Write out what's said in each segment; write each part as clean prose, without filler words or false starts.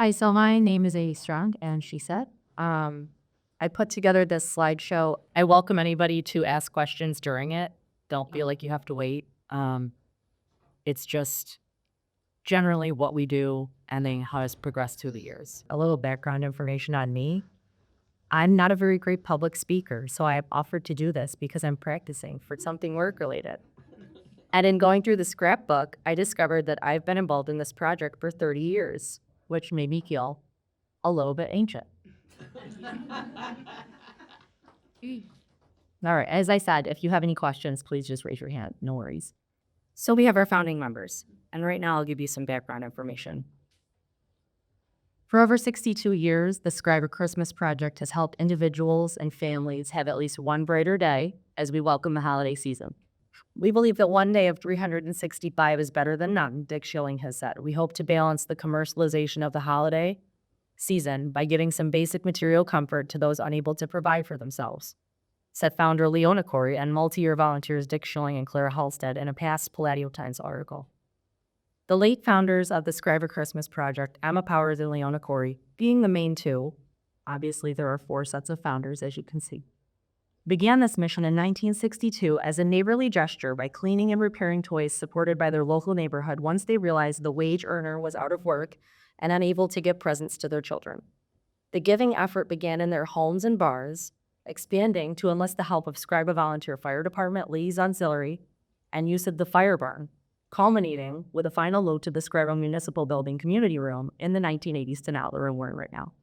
Hi, so my name is A. Strong, and she said, I put together this slideshow. I welcome anybody to ask questions during it. Don't feel like you have to wait. It's just generally what we do and then how it's progressed through the years. A little background information on me. I'm not a very great public speaker, so I offered to do this because I'm practicing for something work-related. And in going through the scrapbook, I discovered that I've been involved in this project for 30 years, which made me feel a little bit ancient. All right, as I said, if you have any questions, please just raise your hand. No worries. So we have our founding members, and right now I'll give you some background information. For over 62 years, the Scriba Christmas Project has helped individuals and families have at least one brighter day as we welcome the holiday season. We believe that one day of 365 is better than none, Dick Schilling has said. We hope to balance the commercialization of the holiday season by giving some basic material comfort to those unable to provide for themselves, said founder Leona Corey and multi-year volunteers Dick Schilling and Clara Halstead in a past Palladio Times article. The late founders of the Scriba Christmas Project, Emma Powers and Leona Corey, being the main two, obviously there are 4 sets of founders as you can see, began this mission in 1962 as a neighborly gesture by cleaning and repairing toys supported by their local neighborhood once they realized the wage earner was out of work and unable to give presents to their children. The giving effort began in their homes and bars, expanding to enlist the help of Scriba Volunteer Fire Department, Lee's Auxiliary, and use of the fire barn, culminating with a final load to the Scriba Municipal Building Community Room in the 1980s to now, the room we're in right now.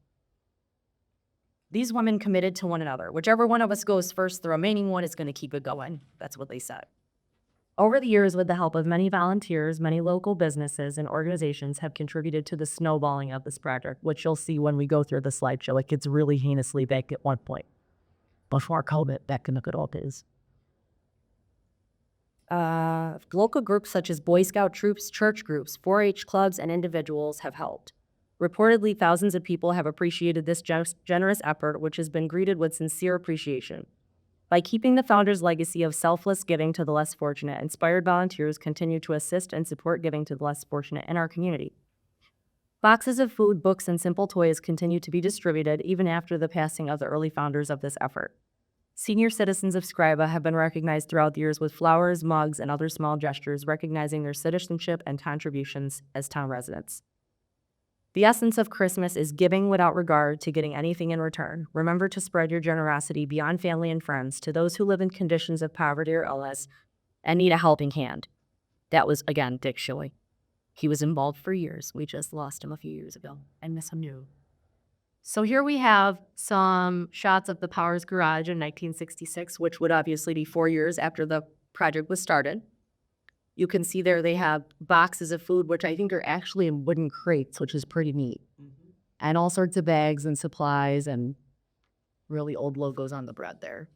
These women committed to one another. Whichever one of us goes first, the remaining one is going to keep it going. That's what they said. Over the years, with the help of many volunteers, many local businesses and organizations have contributed to the snowballing of this project, which you'll see when we go through the slideshow. It gets really heinously big at one point. Before COVID, back in the good old days. Local groups such as Boy Scout troops, church groups, 4-H clubs, and individuals have helped. Reportedly, thousands of people have appreciated this generous effort, which has been greeted with sincere appreciation. By keeping the founders' legacy of selfless giving to the less fortunate, inspired volunteers continue to assist and support giving to the less fortunate in our community. Boxes of food, books, and simple toys continue to be distributed even after the passing of the early founders of this effort. Senior citizens of Scriba have been recognized throughout the years with flowers, mugs, and other small gestures recognizing their citizenship and contributions as town residents. The essence of Christmas is giving without regard to getting anything in return. Remember to spread your generosity beyond family and friends to those who live in conditions of poverty or illness and need a helping hand. That was, again, Dick Schilling. He was involved for years. We just lost him a few years ago and miss him new. So here we have some shots of the Powers Garage in 1966, which would obviously be 4 years after the project was started. You can see there they have boxes of food, which I think are actually in wooden crates, which is pretty neat. Mm-hmm. And all sorts of bags and supplies and really old logos on the bread there.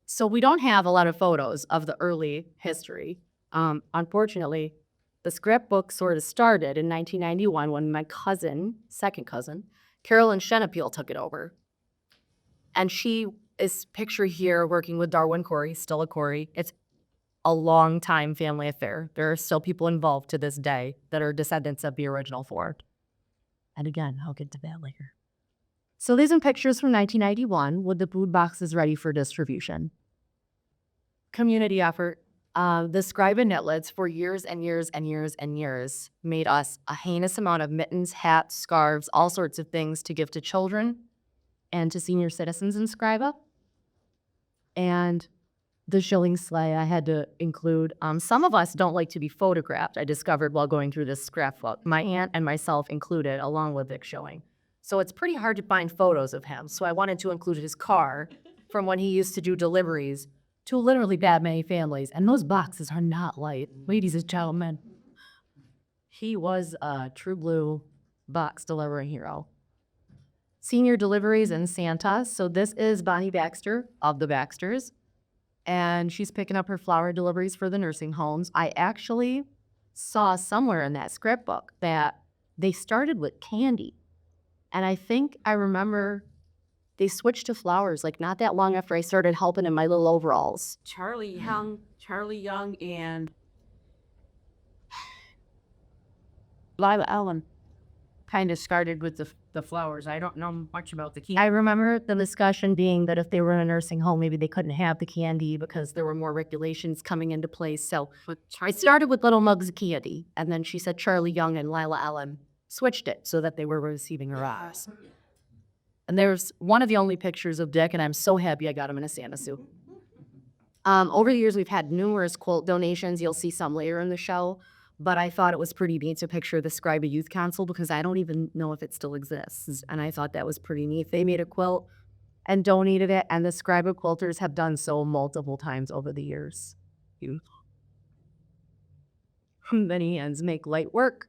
So we don't have a lot of photos of the early history. Unfortunately, the scrapbook sort of started in 1991 when my cousin, second cousin, Carolyn Shenapeel took it over. And she is pictured here working with Darwin Corey, still a Corey. It's a long time family affair. There are still people involved to this day that are descendants of the original 4. And again, I'll get to that later. So these are pictures from 1991 with the food boxes ready for distribution. Community effort. The Scriba Knitlets for years and years and years and years made us a heinous amount of mittens, hats, scarves, all sorts of things to give to children and to senior citizens in Scriba. And the Schilling sleigh I had to include. Some of us don't like to be photographed, I discovered while going through this scrapbook. My aunt and myself included, along with Dick Schilling. So it's pretty hard to find photos of him. So I wanted to include his car from when he used to do deliveries to literally that many families. And those boxes are not light, ladies and gentlemen. He was a true blue box delivery hero. Senior deliveries and Santa. So this is Bonnie Baxter of the Baxters. And she's picking up her flower deliveries for the nursing homes. I actually saw somewhere in that scrapbook that they started with candy. And I think I remember they switched to flowers like not that long after I started helping in my little overalls. Charlie Young, and Lila Allen kind of started with the flowers. I don't know much about the key. I remember the discussion being that if they were in a nursing home, maybe they couldn't have the candy because there were more regulations coming into place. So I started with little mugs of candy, and then she said Charlie Young and Lila Allen switched it so that they were receiving her eyes. And there's one of the only pictures of Dick, and I'm so happy I got him in a Santa suit. Over the years, we've had numerous quilt donations. You'll see some later in the show, but I thought it was pretty neat to picture the Scriba Youth Council because I don't even know if it still exists. And I thought that was pretty neat. They made a quilt and donated it, and the Scriba quilters have done so multiple times over the years. Many ends make light work.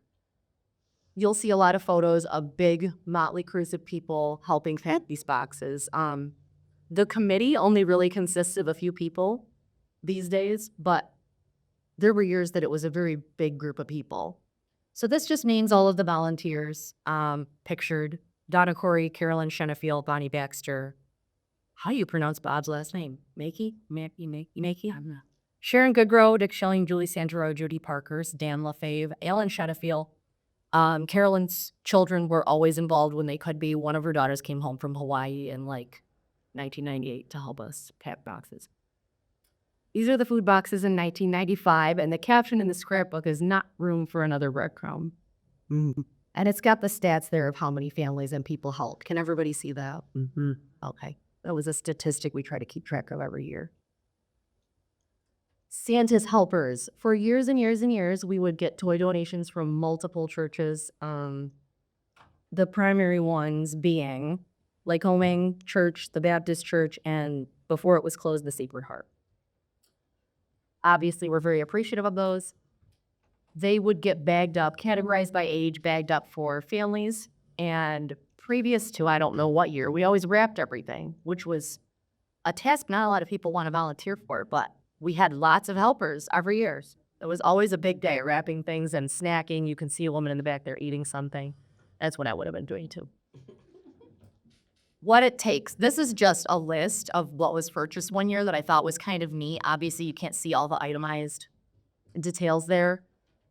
You'll see a lot of photos of big motley crews of people helping pack these boxes. The committee only really consists of a few people these days, but there were years that it was a very big group of people. So this just names all of the volunteers pictured. Donna Corey, Carolyn Shenefield, Bonnie Baxter. How do you pronounce Bob's last name? Makey? Makey? I'm not. Sharon Goodrow, Dick Schilling, Julie Santoro, Judy Parkers, Dan LaFave, Alan Shenefield. Carolyn's children were always involved when they could be. One of her daughters came home from Hawaii in 1998 to help us pack boxes. These are the food boxes in 1995, and the caption in the scrapbook is "Not room for another breadcrumb." Mm-hmm. And it's got the stats there of how many families and people helped. Can everybody see that? Mm-hmm. Okay. That was a statistic we try to keep track of every year. Santa's helpers. For years and years and years, we would get toy donations from multiple churches. The primary ones being Lycoming Church, the Baptist Church, and before it was closed, the Sacred Heart. Obviously, we're very appreciative of those. They would get bagged up, categorized by age, bagged up for families. And previous to, I don't know what year, we always wrapped everything, which was a task not a lot of people want to volunteer for, but we had lots of helpers every year. It was always a big day, wrapping things and snacking. You can see a woman in the back there eating something. That's what I would have been doing too. What it takes. This is just a list of what was purchased one year that I thought was kind of neat. Obviously, you can't see all the itemized details there,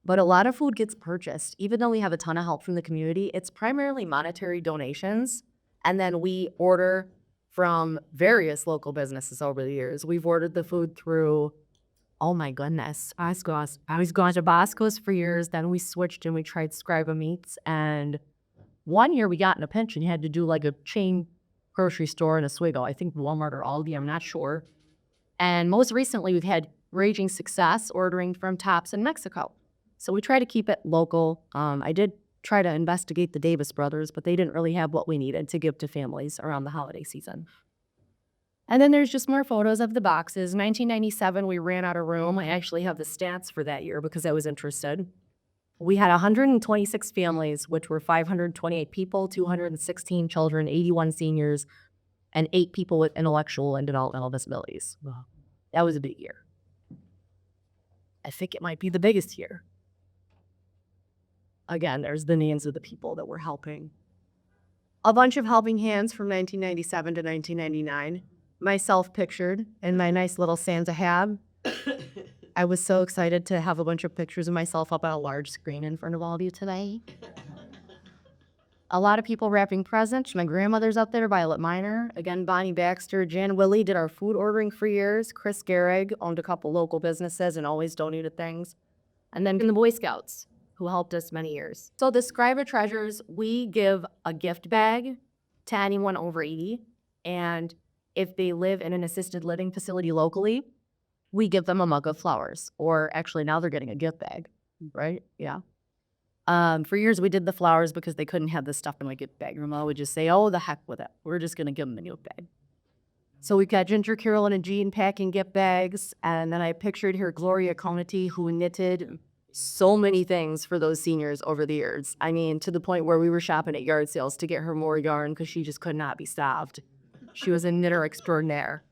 but a lot of food gets purchased. Even though we have a ton of help from the community, it's primarily monetary donations. And then we order from various local businesses over the years. We've ordered the food through, oh my goodness, I was going to Bosco's for years. Then we switched and we tried Scriba Meats. And one year we got in a pinch and you had to do like a chain grocery store in Oswego. I think Walmart or Aldi, I'm not sure. And most recently, we've had raging success ordering from Tops in Mexico. So we try to keep it local. I did try to investigate the Davis brothers, but they didn't really have what we needed to give to families around the holiday season. And then there's just more photos of the boxes. 1997, we ran out of room. I actually have the stats for that year because I was interested. We had 126 families, which were 528 people, 216 children, 81 seniors, and 8 people with intellectual and developmental disabilities. Wow. That was a big year. I think it might be the biggest year. Again, there's the names of the people that were helping. A bunch of helping hands from 1997 to 1999. Myself pictured in my nice little Santa hat. I was so excited to have a bunch of pictures of myself up on a large screen in front of all of you today. A lot of people wrapping presents. My grandmother's up there, Violet Miner. Again, Bonnie Baxter. Jan Willie did our food ordering for years. Chris Gehrig owned a couple local businesses and always donated things. And then the Boy Scouts, who helped us many years. So the Scriba Treasures, we give a gift bag to anyone over 80. And if they live in an assisted living facility locally, we give them a mug of flowers. Or actually now they're getting a gift bag, right? Yeah. For years we did the flowers because they couldn't have this stuff in my gift bag. Mama would just say, oh, the heck with it. We're just going to give them the gift bag. So we've got Ginger, Carolyn, and Jean packing gift bags. And then I pictured here Gloria Conity, who knitted so many things for those seniors over the years. I mean, to the point where we were shopping at yard sales to get her more yarn because she just could not be stopped. She was a knitter extraordinaire.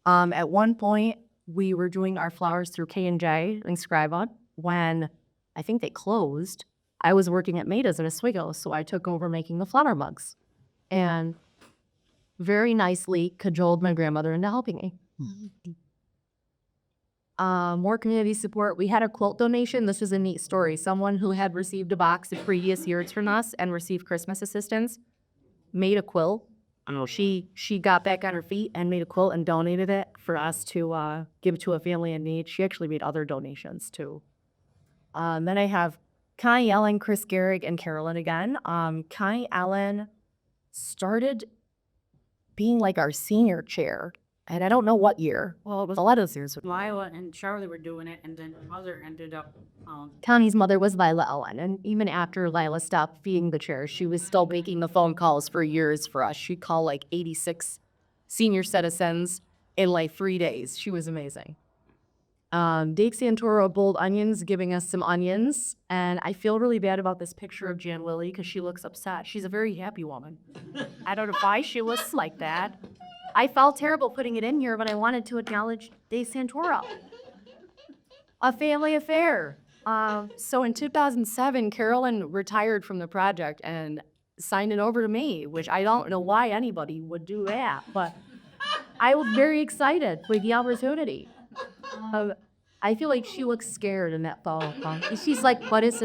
At one point, we were doing our flowers through K&J and Scriba. When I think they closed, I was working at Maida's in Oswego, so I took over making the flower mugs and very nicely cajoled my grandmother into helping me. More community support. We had a quilt donation. This was a neat story. Someone who had received a box the previous years from us and received Christmas assistance made a quilt. She got back on her feet and made a quilt and donated it for us to give to a family in need. She actually made other donations too. Then I have Connie Ellen, Chris Garrick, and Carolyn again. Connie Ellen started being like our senior chair, and I don't know what year. Well, it was a lot of those years. Lila and Charlie were doing it, and then mother ended up. Connie's mother was Lila Ellen, and even after Lila stopped being the chair, she was still making the phone calls for years for us. She'd call like 86 senior citizens in like 3 days. She was amazing. Dave Santoro Bold Onions giving us some onions, and I feel really bad about this picture of Jan Lily because she looks upset. She's a very happy woman. I don't know why she looks like that. I felt terrible putting it in here, but I wanted to acknowledge Dave Santoro. A family affair. So in 2007, Carolyn retired from the project and signed it over to me, which I don't know why anybody would do that, but I was very excited with the opportunity. I feel like she looks scared in that photo. She's like, what is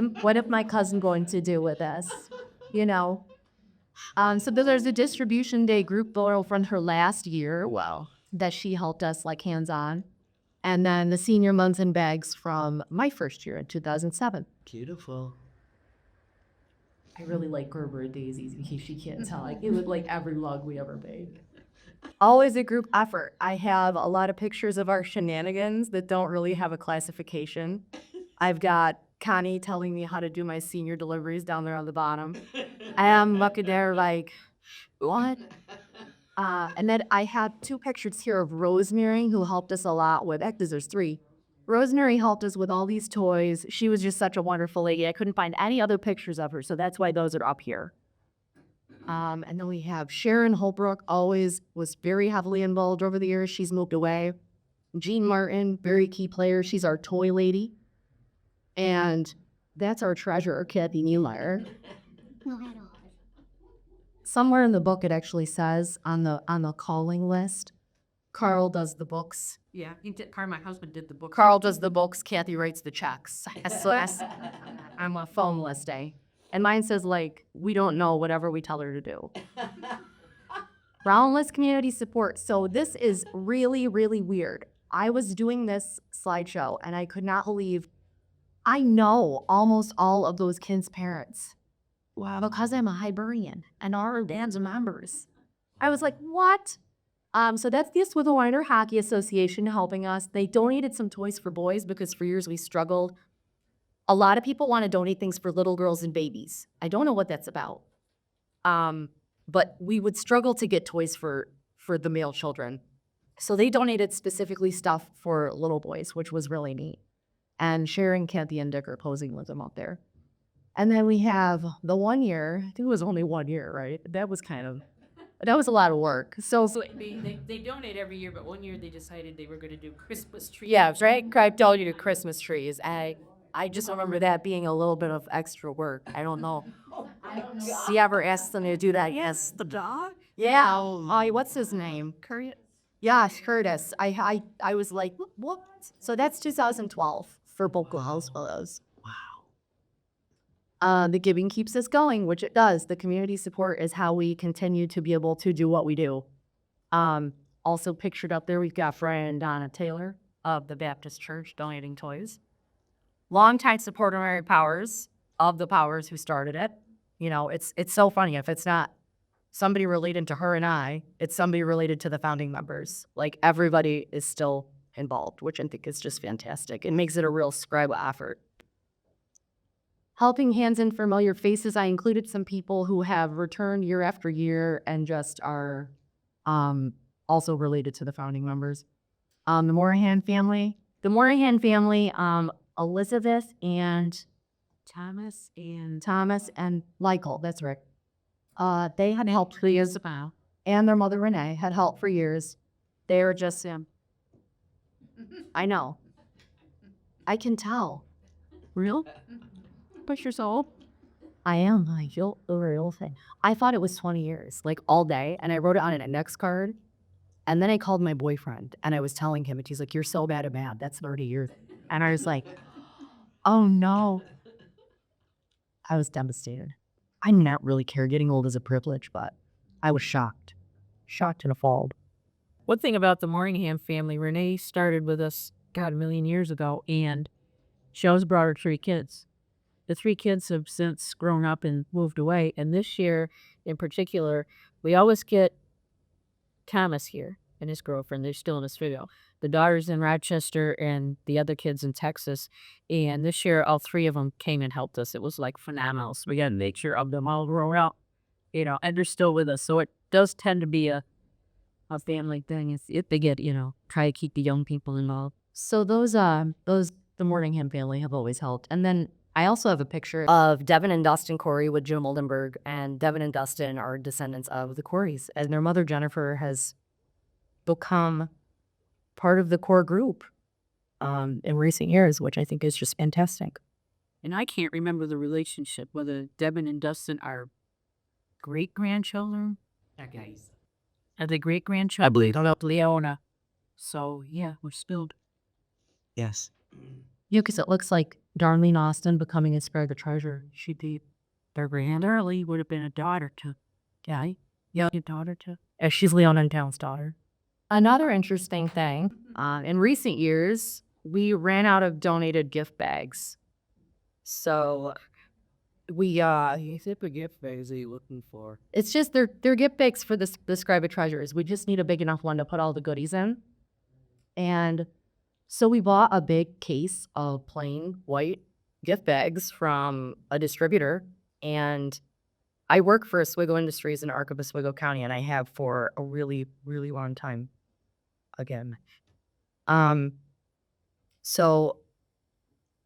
my cousin going to do with this? You know? So there's a distribution day group photo from her last year. Wow. That she helped us like hands-on. And then the senior mugs and bags from my first year in 2007. Beautiful. I really like Gerber daisies in case she can't tell. I give it like every mug we ever made. Always a group effort. I have a lot of pictures of our shenanigans that don't really have a classification. I've got Connie telling me how to do my senior deliveries down there on the bottom. I am looking there like, what? And then I have 2 pictures here of Rosemary, who helped us a lot with, actually there's 3. Rosemary helped us with all these toys. She was just such a wonderful lady. I couldn't find any other pictures of her, so that's why those are up here. And then we have Sharon Holbrook, always was very heavily involved over the years. She's moved away. Jean Martin, very key player. She's our toy lady. And that's our treasurer, Kathy Niemeyer. Somewhere in the book it actually says on the calling list, Carl does the books. Yeah, my husband did the book. Carl does the books, Kathy writes the checks. I'm a phone listing. And mine says like, we don't know whatever we tell her to do. Boundless community support. So this is really, really weird. I was doing this slideshow and I could not believe I know almost all of those kids' parents. Wow. Because I'm a Hibernian and our dad's members. I was like, what? So that's the Swithalweiner Hockey Association helping us. They donated some toys for boys because for years we struggled. A lot of people want to donate things for little girls and babies. I don't know what that's about. But we would struggle to get toys for the male children. So they donated specifically stuff for little boys, which was really neat. And Sharon, Kathy, and Dick are posing with them out there. And then we have the 1 year, I think it was only 1 year, right? That was a lot of work. So They donate every year, but 1 year they decided they were going to do Christmas trees. yeah, right? I told you to Christmas trees. I just remember that being a little bit of extra work. I don't know. You ever asked them to do that? Yes, the dog? Yeah. What's his name? Curtis. Yeah, Curtis. I was like, what? So that's 2012 for both house photos. Wow. The giving keeps us going, which it does. The community support is how we continue to be able to do what we do. Also pictured up there, we've got Fran and Donna Taylor of the Baptist Church donating toys. Longtime supporter Mary Powers of the Powers who started it. You know, it's so funny. If it's not somebody related to her and I, it's somebody related to the founding members. Like everybody is still involved, which I think is just fantastic. It makes it a real Scriba effort. Helping Hands and Familiar Faces, I included some people who have returned year after year and just are also related to the founding members. The Morahan family. The Morahan family, Elizabeth and Thomas and Michael, that's right. They had helped for years, and their mother Renee had helped for years. They were just, I know. I can tell. Real? Push yourself. I am. I feel the real thing. I thought it was 20 years, like all day, and I wrote it on an index card. And then I called my boyfriend and I was telling him, and he's like, "You're so bad at math. That's 30 years." And I was like, "Oh no." I was devastated. I not really care. Getting old is a privilege, but I was shocked. Shocked and appalled. One thing about the Morningham family, Renee started with us, God, a million years ago, and she always brought her 3 kids. The 3 kids have since grown up and moved away. And this year in particular, we always get Thomas here and his girlfriend. They're still in Oswego. The daughter's in Rochester and the other kids in Texas. And this year, all 3 of them came and helped us. It was like phenomenal. So we got to make sure of them all grow out, and they're still with us. So it does tend to be a family thing. If they get, try to keep the young people involved. So those the Morningham family have always helped. And then I also have a picture of Devin and Dustin Corey with Jim Oldenburg, and Devin and Dustin are descendants of the Coreys, and their mother Jennifer has become part of the core group in recent years, which I think is just fantastic. And I can't remember the relationship, whether Devin and Dustin are great-grandchildren. Are they great-grandchildren? I believe. Don't know, Leona. So, yeah, we're spilled. Yes. Yeah, because it looks like Darlene Austin becoming a Scriba treasurer. She did. Their grand early would have been a daughter to. Yeah. Yeah, a daughter to. She's Leona and Town's daughter. Another interesting thing, in recent years, we ran out of donated gift bags. So we What type of gift bags are you looking for? it's just they're gift bags for the Scriba treasures. We just need a big enough one to put all the goodies in. And so we bought a big case of plain white gift bags from a distributor. And I work for Oswego Industries in Arc of Oswego County, and I have for a really, really long time. Again. So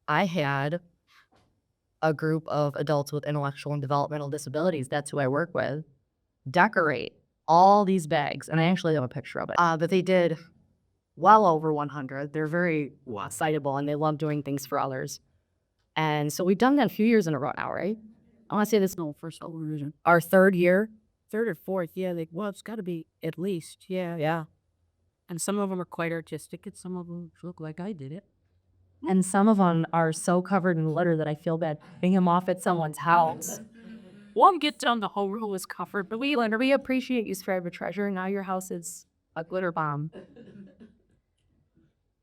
I had a group of adults with intellectual and developmental disabilities, that's who I work with, decorate all these bags. And I actually have a picture of it. But they did well over 100. They're very excitable and they love doing things for others. And so we've done that a few years in a row now, right? I want to say this is First version. our 3rd year. 3rd or 4th, yeah. It's got to be at least, yeah. Yeah. And some of them are quite artistic, and some of them look like I did it. And some of them are so covered in litter that I feel bad picking them off at someone's house. One get done, the whole room was covered, but We appreciate you, Scriba treasure. Now your house is a glitter bomb.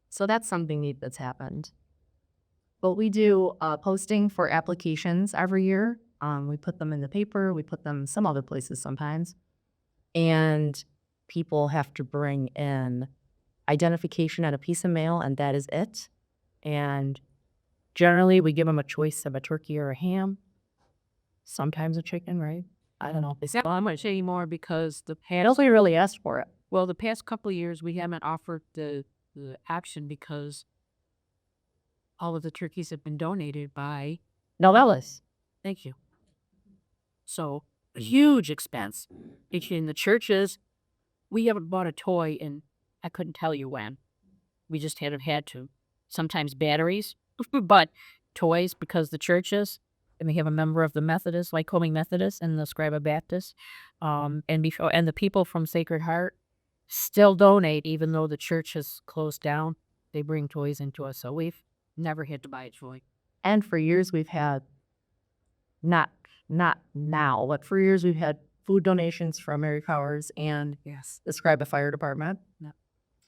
So that's something neat that's happened. But we do posting for applications every year. We put them in the paper. We put them some other places sometimes. And people have to bring in identification and a piece of mail, and that is it. And generally, we give them a choice of a turkey or a ham. Sometimes a chicken, right? I don't know. well, I'm going to say more because Nobody really asked for it. well, the past couple of years we haven't offered the action because all of the turkeys have been donated by. Novellas. Thank you. So a huge expense. In the churches, we haven't bought a toy in I couldn't tell you when. We just haven't had to. Sometimes batteries, but toys because the churches, and we have a member of the Methodist, Lycoming Methodist, and the Scriba Baptist, and the people from Sacred Heart still donate even though the church has closed down. They bring toys into us, so we've never had to buy a toy. And for years we've had, not now, but for years we've had food donations from Mary Powers and Yes. the Scriba Fire Department. Yep.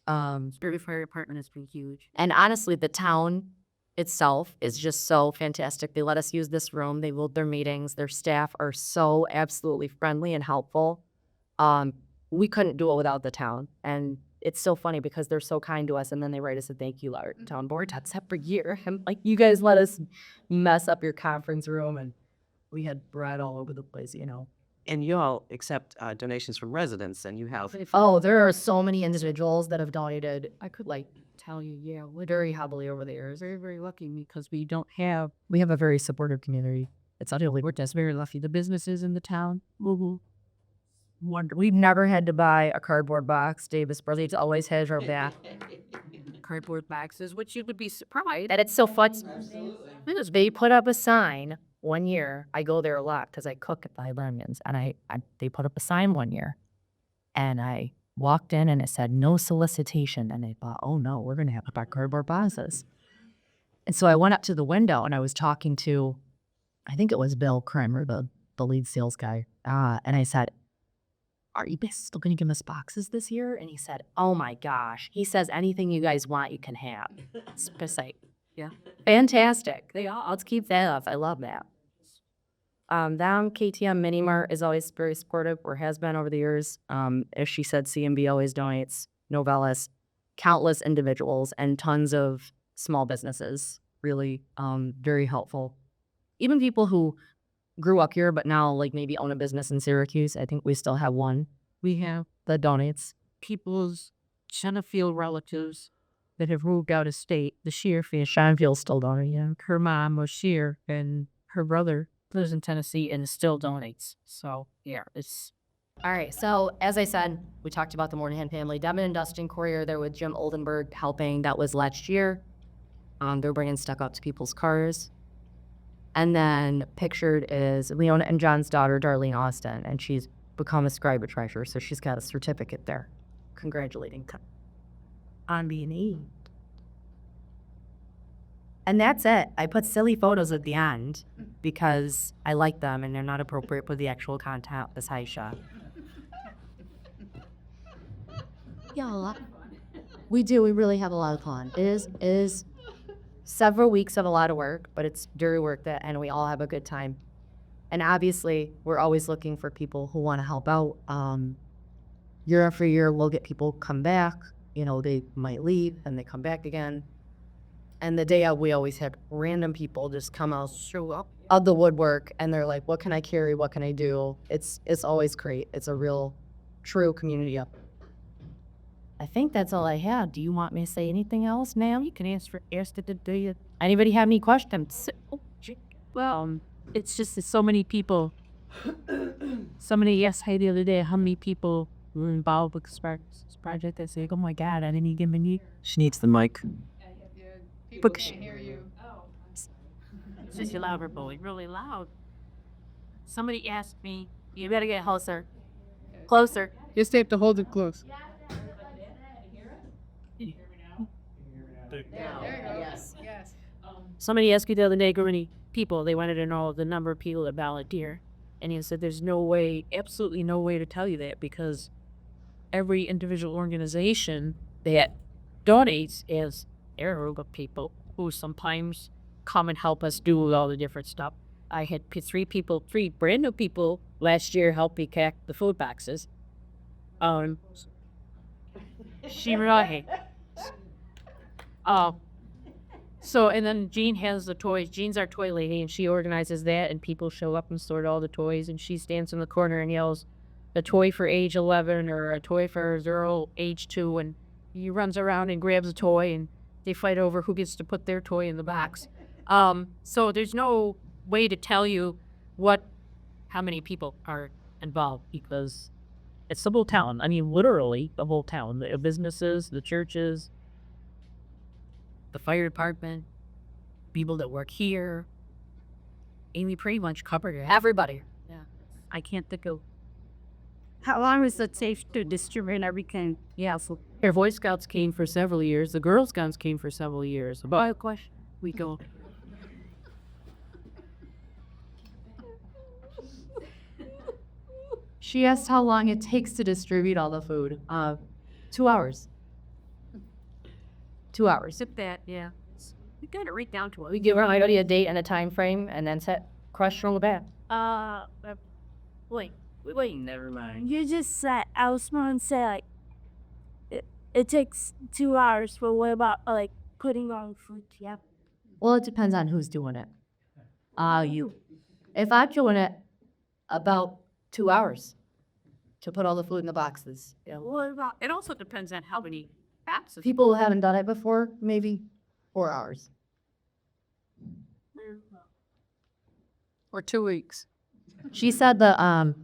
Um, Scriba Fire Department has been huge. and honestly, the town itself is just so fantastic. They let us use this room. They hold their meetings. Their staff are so absolutely friendly and helpful. We couldn't do it without the town. And it's so funny because they're so kind to us, and then they write us a thank you letter, town board. That's every year. And like, you guys let us mess up your conference room, and we had bread all over the place, And you all accept donations from residents, and you have. Oh, there are so many individuals that have donated. I could Tell you, yeah, we're very heavily over the years. very, very lucky because we don't have. We have a very supportive community. It's utterly We're just very lucky. The businesses in the town. wonderful. We've never had to buy a cardboard box. Davis Brothers always has our back. Cardboard boxes, which you would be surprised. That it's so fun. They put up a sign one year. I go there a lot because I cook at the Hibernians, and they put up a sign one year, and I walked in and it said no solicitation. And I thought, oh no, we're going to have to buy cardboard boxes. And so I went up to the window and I was talking to, I think it was Bill Kramer, the lead sales guy. And I said, are you guys still going to give us boxes this year? And he said, oh my gosh. He says, anything you guys want, you can have. It's just like, yeah. Fantastic. Let's keep that up. I love that. Them KTM Mini Mart is always very supportive, or has been over the years. As she said, CMB always donates, Novellis, countless individuals, and tons of small businesses. Really, very helpful. Even people who grew up here, but now like maybe own a business in Syracuse. I think we still have one We have that donates. people's Chenefield relatives that have moved out of state. The Shear family. Shanfield still donating, yeah. Her mom was Shear, and her brother lives in Tennessee and still donates. So yeah, it's All right, so as I said, we talked about the Moynihan family. Devin and Dustin Courier there with Jim Oldenburg helping. That was last year. They're bringing stuff up to people's cars. And then pictured is Leona and John's daughter, Darlene Austin, and she's become a Scriba treasurer, so she's got a certificate there. Congratulating on being named. And that's it. I put silly photos at the end because I like them and they're not appropriate for the actual content of this high shot. Yeah, we do. We really have a lot of fun. It is several weeks of a lot of work, but it's very worth it, and we all have a good time. And obviously, we're always looking for people who want to help out. Year after year, we'll get people come back. You know, they might leave and they come back again. And the day of, we always had random people just come out, show up of the woodwork, and they're like, "What can I carry? What can I do?" It's always great. It's a real, true community up. I think that's all I have. Do you want me to say anything else, ma'am? you can ask it. Do you? Anybody have any questions? Well, it's just that so many people. Somebody asked Heidi the other day how many people were involved with this project. I said, "Oh my God, I didn't even need." She needs the mic. People can't hear you. It's just louder, boy, really loud. Somebody asked me, "You better get closer, closer." Just have to hold it close. Yes. Somebody asked me the other day, how many people, they wanted to know the number of people that volunteer. And he said, there's no way, absolutely no way to tell you that, because every individual organization that donates is a group of people who sometimes come and help us do all the different stuff. I had three brand new people last year help me pack the food boxes. She really. So, and then Jean has the toys. Jean's our toy lady, and she organizes that, and people show up and sort all the toys, and she stands in the corner and yells, a toy for age 11 or a toy for girl age 2, and he runs around and grabs a toy, and they fight over who gets to put their toy in the box. So there's no way to tell you how many people are involved, because it's the whole town. I mean, literally the whole town. The businesses, the churches, the fire department, people that work here. Amy pretty much covered it. Everybody. Yeah. I can't think of. How long is it safe to distribute everything? Yeah, so our Boy Scouts came for several years. The Girl Scouts came for several years. About a question, we go. She asked how long it takes to distribute all the food. 2 hours. 2 hours. Sip that, yeah. We got it right down to it. We give everybody a date and a time frame, and then set crush on the bat. Wait, never mind. You just said, I was going to say, like, it takes 2 hours, but what about, like, putting on food? Yeah. Well, it depends on who's doing it. You. If I'm doing it, about 2 hours to put all the food in the boxes. Yeah. What about, It also depends on how many boxes. People who haven't done it before, maybe 4 hours. Or 2 weeks. She said the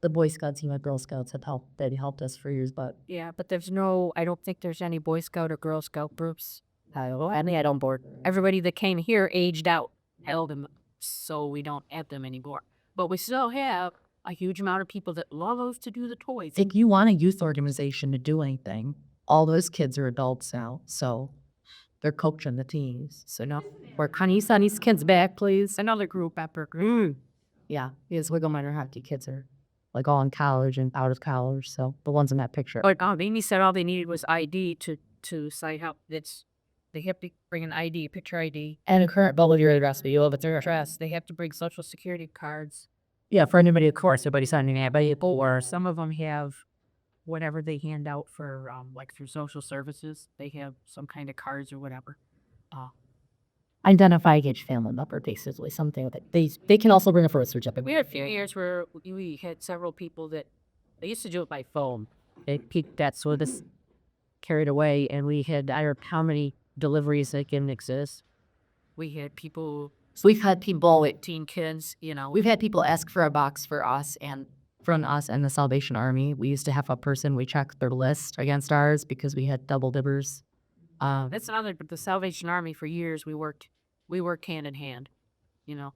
Boy Scouts and the Girl Scouts had helped. They helped us for years, but Yeah, but I don't think there's any Boy Scout or Girl Scout groups. I had on board. Everybody that came here aged out, held them, so we don't have them anymore. But we still have a huge amount of people that love to do the toys. If you want a youth organization to do anything, all those kids are adults now, so they're coaching the teens. So no, we're Connie Sonny's kids back, please. Another group after Yeah, his Wiggle Minor hockey kids are like all in college and out of college, so the ones in that picture. But Amy said all they needed was ID to sign up. They have to bring an ID, picture ID, And a current bill of your address, but you live at their address. They have to bring social security cards. Yeah, for anybody, of course, everybody signing anybody. Or some of them have whatever they hand out for like through social services. They have some kind of cards or whatever. Identify each family member, basically, something that they can also bring a birth certificate. We had a few years where we had several people that they used to do it by phone. They peaked that so this carried away, and we had I don't know how many deliveries that can exist. We had people, So we've had people, teen kids, you know. we've had people ask for a box for us and from us and the Salvation Army. We used to have a person, we checked their list against ours because we had double dibbers. That's another. But the Salvation Army for years we worked hand in hand, you know.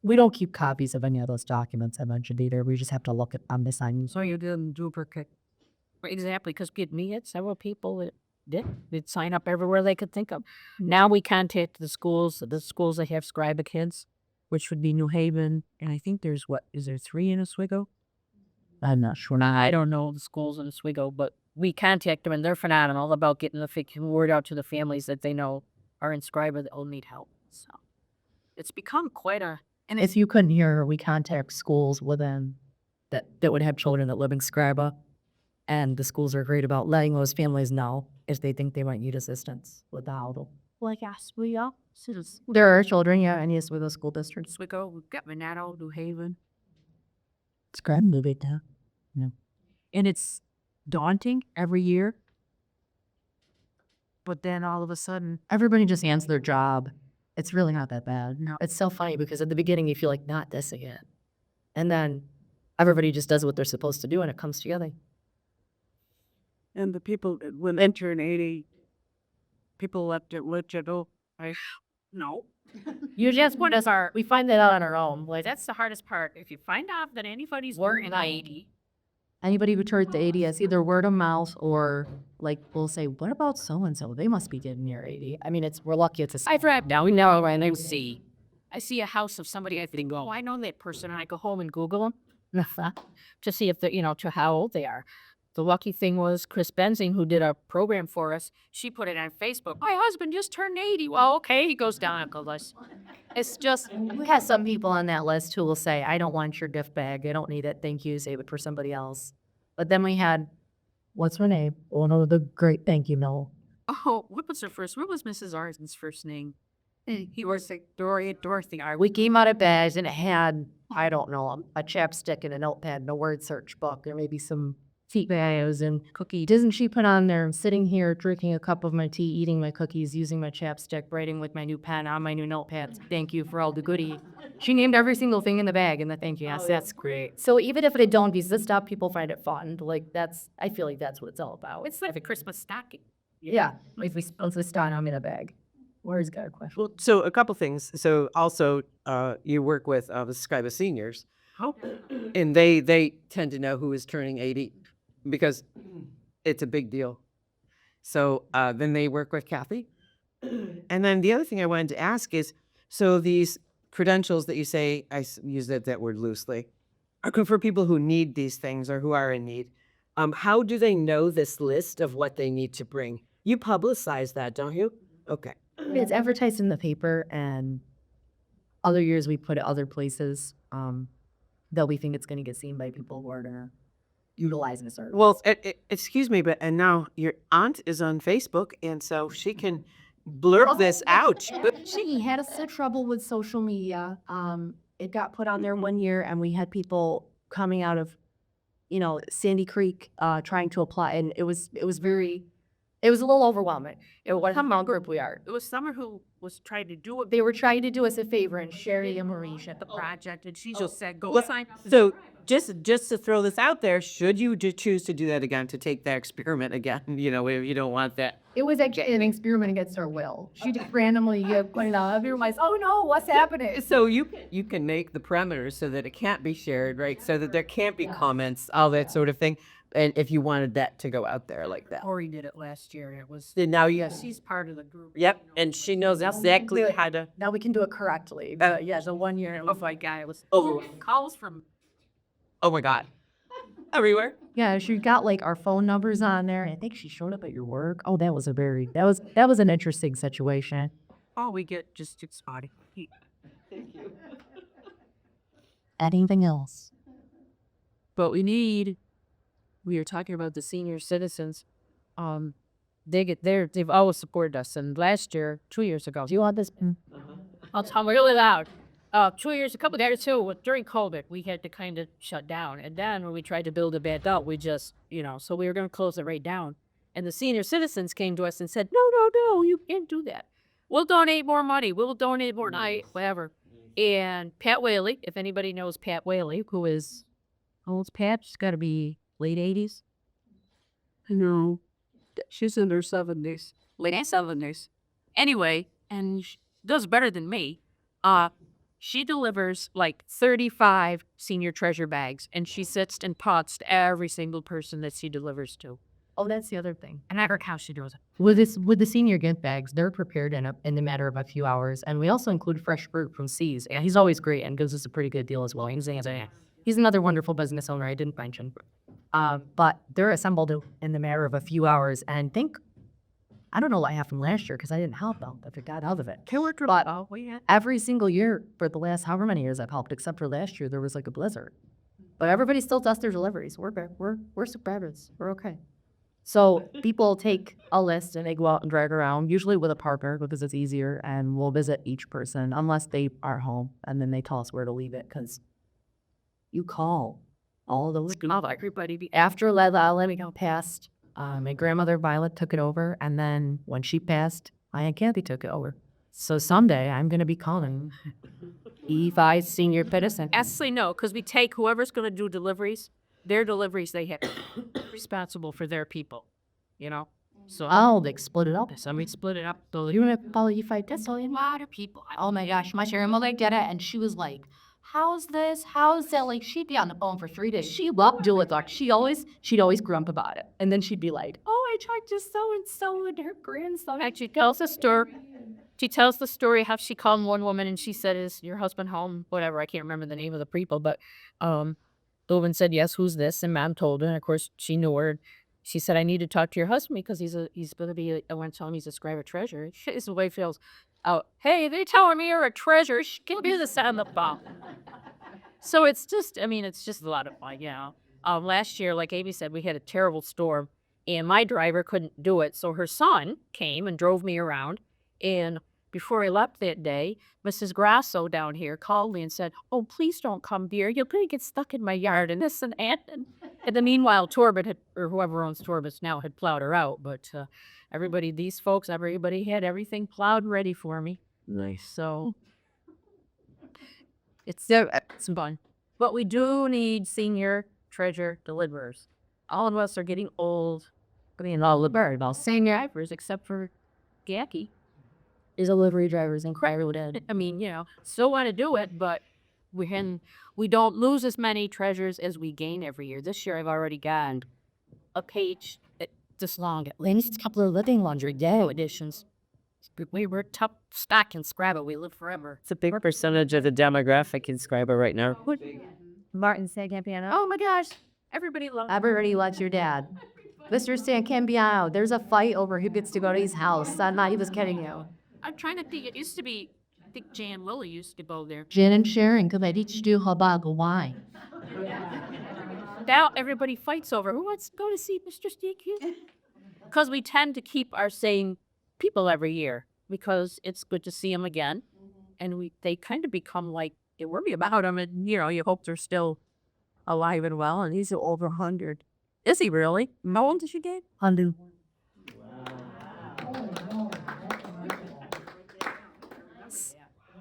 We don't keep copies of any of those documents I mentioned either. We just have to look at on this sign. So you didn't duplicate. Exactly, because me had several people that did sign up everywhere they could think of. Now we contact the schools that have Scriba kids, which would be New Haven, and I think is there 3 in Oswego? I'm not sure. I don't know the schools in Oswego, but we contact them, and they're phenomenal about getting the word out to the families that they know are in Scriba that will need help. So it's become quite a. And if you couldn't hear, we contact schools within that would have children that live in Scriba. And the schools are great about letting those families know if they think they might need assistance with the household. Like Oswego. There are children, yeah, in Oswego school districts. Oswego, we've got Monado, New Haven. Scriba movie now. And it's daunting every year. But then all of a sudden, Everybody just ends their job. It's really not that bad. No. It's so funny because at the beginning you feel like not this again. And then everybody just does what they're supposed to do and it comes together. And the people that will enter in 80, people left it legible. no. You just put us we find that out on our own. Like That's the hardest part. If you find out that anybody's wearing an ID, anybody who turned the 80 as either word of mouth or like we'll say, what about so and so? They must be getting near 80. I mean, we're lucky it's a I drive down now and I see a house of somebody I think, oh, I know that person, and I go home and Google them to see if they're, to how old they are. The lucky thing was Chris Benzing, who did a program for us, she put it on Facebook. My husband just turned 80. Well, okay, he goes down Uncle list. It's just, We have some people on that list who will say, I don't want your gift bag. I don't need it. Thank you. Save it for somebody else. But then we had, what's her name? Oh, no, the great thank you, Noel. oh, what was Mrs. Arden's first name? He was like Dorothy Arden. We came out of bed and it had, I don't know, a chapstick and a notepad and a word search book. There may be some tea bios and cookie. Doesn't she put on there, I'm sitting here drinking a cup of my tea, eating my cookies, using my chapstick, writing with my new pen on my new notepad. Thank you for all the goodie. She named every single thing in the bag in the thank you. Yes, that's great. So even if it don't be this stuff, people find it fun. Like I feel like that's what it's all about. It's like a Christmas stocking. Yeah, if we supposed to start them in a bag. Where's got a question? Well, so a couple things. So also, you work with the Scriba seniors, Oh, and they tend to know who is turning 80 because it's a big deal. So then they work with Kathy. And then the other thing I wanted to ask is, so these credentials that you say, use that word loosely, are for people who need these things or who are in need. How do they know this list of what they need to bring? You publicize that, don't you? Okay. It's advertised in the paper, and other years we put it other places that we think it's going to get seen by people who are going to utilize the service. Well, excuse me, but and now your aunt is on Facebook, and so she can blurb this out. She had some trouble with social media. It got put on there one year, and we had people coming out of, Sandy Creek trying to apply, and it was a little overwhelming. What amount group we are. it was Summer who was trying to do it. They were trying to do us a favor, and Sherry and Marie At the project, and she just said, "Go Well, sign." So just to throw this out there, should you choose to do that again, to take that experiment again, if you don't want that It was actually an experiment against our will. She just randomly put it out. Everyone's, oh no, what's happening? So you can make the parameters so that it can't be shared, right? So that there can't be comments, all that sort of thing. And if you wanted that to go out there like that. Corey did it last year. It was, Then now you, yeah, she's part of the group. yep, and she knows exactly how to. Now we can do it correctly. Yeah, the 1 year it was like, guy, it was Oh, calls from oh my God, everywhere. Yeah, she got like our phone numbers on there. I think she showed up at your work. Oh, that was that was an interesting situation. all we get just too spotty. Anything else? But we were talking about the senior citizens. They've always supported us. And last year, 2 years ago, Do you want this? I'll tell really loud. 2 years, a couple of years too, during COVID, we had to kind of shut down. And then when we tried to build it back up, we just, so we were going to close it right down. And the senior citizens came to us and said, no, you can't do that. We'll donate more money. We'll donate more night, whatever. And Pat Whaley, if anybody knows Pat Whaley, who is, how old's Pat? She's got to be late 80s. No, she's in her 70s. Late 70s. Anyway, and she does better than me. She delivers like 35 senior treasure bags, and she sits and pots to every single person that she delivers to. Oh, that's the other thing. And I heard how she does it. With the senior gift bags, they're prepared in the matter of a few hours, and we also include fresh fruit from C's. And he's always great and gives us a pretty good deal as well. He's another wonderful business owner I didn't mention. But they're assembled in the matter of a few hours, and I don't know what happened last year because I didn't help them. I got out of it. But every single year for the last however many years I've helped, except for last year, there was like a blizzard. But everybody still does their deliveries. We're subscribers. We're okay. So people take a list and they go out and drag around, usually with a partner because it's easier, and we'll visit each person unless they are home, and then they tell us where to leave it because you call all those people. Everybody. After Lemmy passed, my grandmother Violet took it over, and then when she passed, my Aunt Kathy took it over. So someday I'm going to be calling E5 senior citizen. Actually, no, because we take whoever's going to do deliveries, their deliveries, they have responsible for their people, So Oh, they split it up. somebody split it up. So You don't have to follow E5. That's all a you need. lot of people. Oh my gosh, my grandmother did it, and she was like, how's this? How's that? Like, she'd be on the phone for 3 days. She loved doing it. Like, she'd always grump about it. And then she'd be like, oh, I talked to so-and-so and her grandson. And she tells the story. She tells the story how she called one woman and she said, "Is your husband home?" Whatever. I can't remember the name of the people, but the woman said, "Yes, who's this?" And mom told her. And of course, she knew her. She said, "I need to talk to your husband because he's going to be. I want to tell him he's a Scriba treasure." His wife feels out. Hey, they telling me you're a treasure. She can do this on the phone. So it's just a lot of fun, last year, like Amy said, we had a terrible storm, and my driver couldn't do it, so her son came and drove me around. And before I left that day, Mrs. Grasso down here called me and said, "Oh, please don't come, dear. You're going to get stuck in my yard," and this and that. And then meanwhile, Torbit or whoever owns Torbit's now had plowed her out. But everybody had everything plowed ready for me. Nice. So it's fun. But we do need senior treasure deliverers. All of us are getting old. All the bird, all senior drivers, except for Gacky. Is a livery driver's incredible dead. Still want to do it, but we don't lose as many treasures as we gain every year. This year I've already gotten a page this long, at least a couple of living laundry day editions. We were top stock in Scriba. We live forever. It's a big percentage of the demographic in Scriba right now. Martin San Campiano. Oh my gosh. Everybody Loves your dad. Mr. San Campiano, there's a fight over who gets to go to his house. I'm not even kidding you. I'm trying to think. It used to be, I think Jan Lilly used to go there. Jen and Sharon, come at each do habag wine. Now everybody fights over who wants to go to see Mr. Sticky. Because we tend to keep our same people every year because it's good to see them again. And they kind of become like, you worry about them and, you hope they're still alive and well. And he's over 100. Is he really? How old is your dad? 100.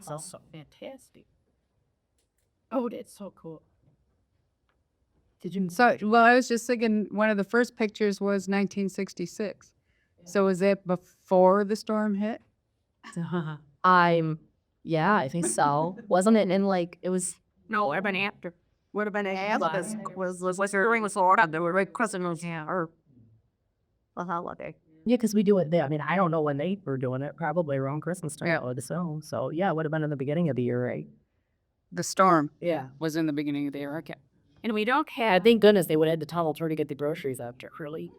So fantastic. Oh, that's so cool. Well, I was just thinking one of the first pictures was 1966. So was it before the storm hit? Yeah, I think so. Wasn't it in like, it was, No, I've been after. Would have been Was during the they were like Christmas, or the holiday. yeah, because we do it there. I mean, I don't know when they were doing it, probably around Christmas time, I would assume. So yeah, it would have been in the beginning of the year, right? The storm Yeah. was in the beginning of the year. Okay. And we don't Yeah, have, thank goodness they would have had the tunnel tour to get the groceries after. really,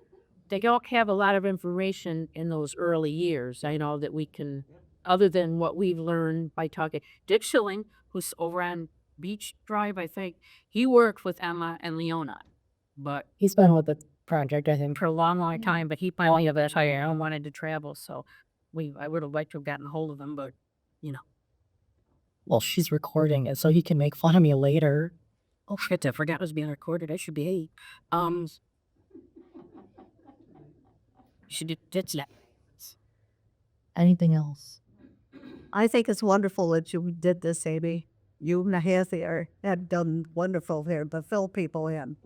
they don't have a lot of information in those early years, I know, that we can, other than what we've learned by talking. Dick Schilling, who's over on Beach Drive, I think, he worked with Emma and Leona, but He's been with the project, I think. for a long, long time, but he finally of that I wanted to travel, so I would have liked to have gotten a hold of him, but, Well, she's recording it, so he can make fun of me later. oh shit, I forgot it was being recorded. I should be, should ditch that. Anything else? I think it's wonderful that you did this, Amy. You and Nathan have done wonderful here, the Phil people in,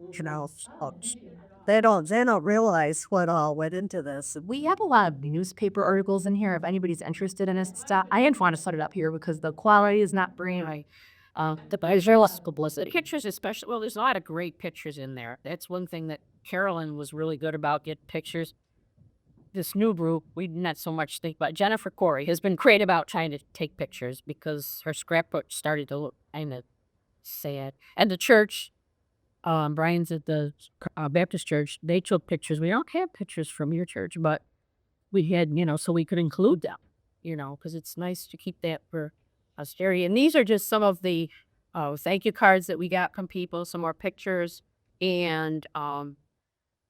they don't realize what all went into this. We have a lot of newspaper articles in here if anybody's interested in this stuff. I didn't want to set it up here because the quality is not very high. There's less publicity. Pictures, especially, well, there's a lot of great pictures in there. That's one thing that Carolyn was really good about, get pictures. This new group, we not so much think about. Jennifer Corey has been great about trying to take pictures because her scrapbook started to look kind of sad. And the church, Brian's at the Baptist church, they took pictures. We don't have pictures from your church, but we had, so we could include them, because it's nice to keep that for posterity. And these are just some of the thank you cards that we got from people, some more pictures, and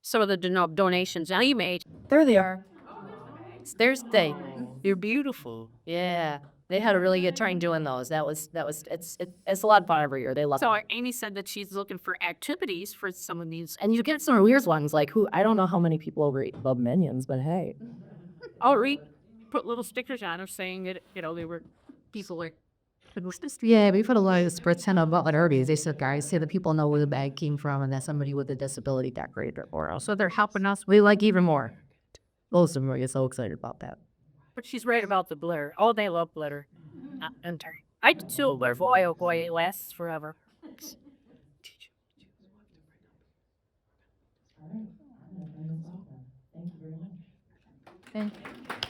some of the donations now you made. There they are. There's they. They're beautiful. Yeah. They had a really good time doing those. It's a lot of fun every year. They love So it. Amy said that she's looking for activities for some of these. And you get some weird ones, like I don't know how many people over love Minions, but hey. Oh, put little stickers on them saying that, they were people like, Yeah, we put a lot of pretend about what Herbie. They said, guys, say the people know where the bag came from and that somebody with a disability decorated it for us. So they're helping us. We like even more. Most of them are so excited about that. but she's right about the glitter. Oh, they love glitter. I do too, but boy, oh boy, it lasts forever. Thank you.